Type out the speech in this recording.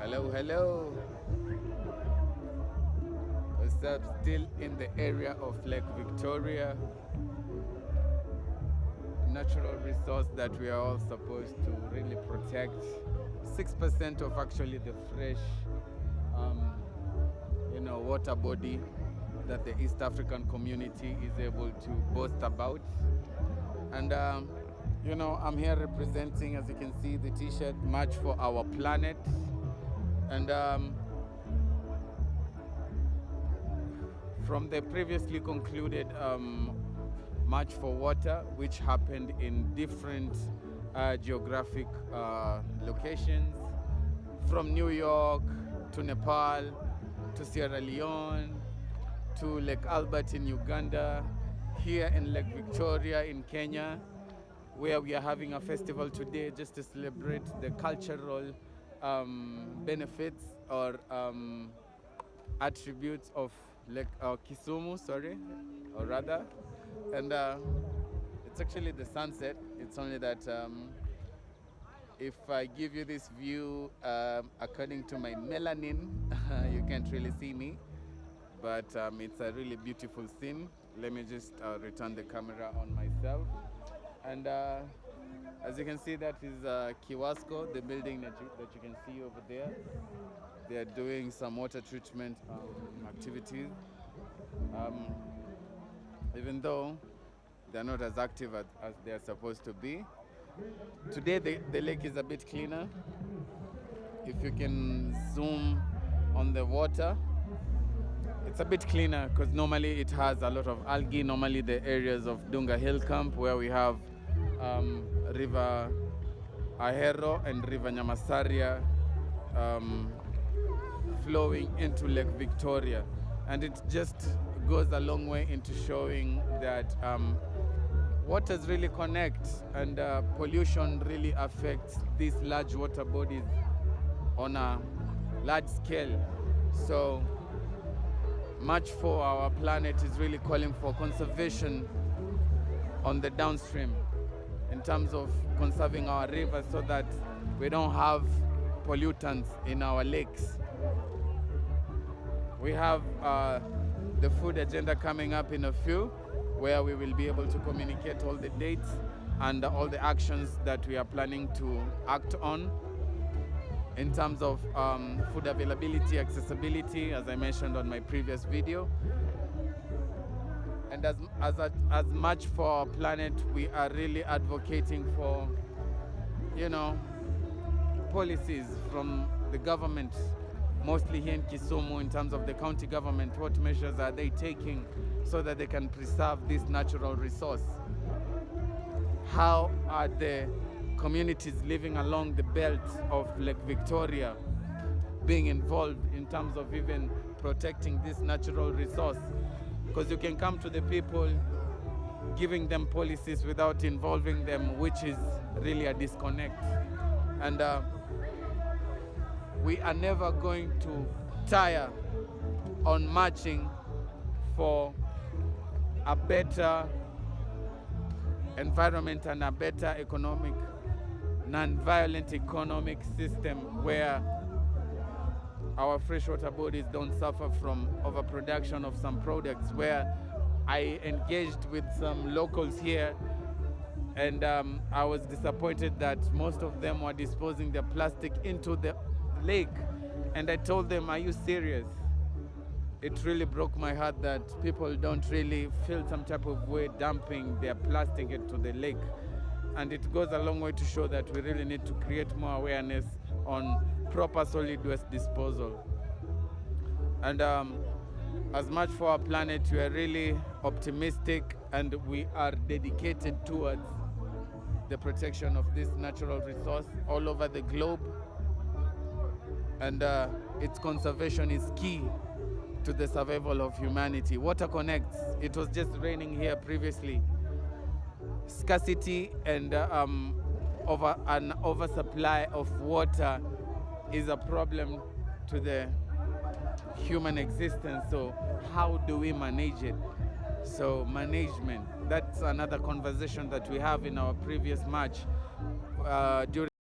Hello, hello. What's up? Still in the area of Lake Victoria. Natural resource that we are all supposed to really protect. 6% of actually the fresh, water body that the East African community is able to boast about. And I'm here representing, as you can see, the T-shirt March for Our Planet. And from the previously concluded March for Water, which happened in different geographic locations, from New York to Nepal to Sierra Leone to Lake Albert in Uganda, here in Lake Victoria in Kenya, where we are having a festival today just to celebrate the cultural benefits or attributes of Lake Kisumu, or rather. And it's actually the sunset. It's only that if I give you this view, according to my melanin, you can't really see me, but it's a really beautiful scene. Let me just return the camera on myself. And as you can see, that is Kiwasco, the building that you can see over there. They are doing some water treatment activities, even though they're not as active as they are supposed to be. Today the lake is a bit cleaner. If you can zoom on the water, it's a bit cleaner because normally it has a lot of algae. Normally the areas of Dunga Hill Camp, where we have River Ahero and River Nyamasaria flowing into Lake Victoria. And it just goes a long way into showing that waters really connect, and pollution really affects these large water bodies on a large scale. So March for Our Planet is really calling for conservation on the downstream in terms of conserving our rivers so that we don't have pollutants in our lakes. We have the food agenda coming up in a few, where we will be able to communicate all the dates and all the actions that we are planning to act on in terms of food availability, accessibility, as I mentioned on my previous video. And as March for Our Planet, we are really advocating for, policies from the government, mostly here in Kisumu, in terms of the county government. What measures are they taking so that they can preserve this natural resource? How are the communities living along the belt of Lake Victoria being involved in terms of even protecting this natural resource? Because you can come to the people giving them policies without involving them, which is really a disconnect. And we are never going to tire on marching for a better environment and a better economic, non-violent economic system where our freshwater bodies don't suffer from overproduction of some products. Where I engaged with some locals here, and I was disappointed that most of them were disposing their plastic into the lake. And I told them, are you serious? It really broke my heart that people don't really feel some type of way dumping their plastic into the lake. And it goes a long way to show that we really need to create more awareness on proper solid waste disposal. And as March for Our Planet, we are really optimistic, and we are dedicated towards the protection of this natural resource all over the globe. And its conservation is key to the survival of humanity. Water connects. It was just raining here previously. Scarcity and an oversupply of water is a problem to the human existence. So how do we manage it? So management, that's another conversation that we have in our previous march during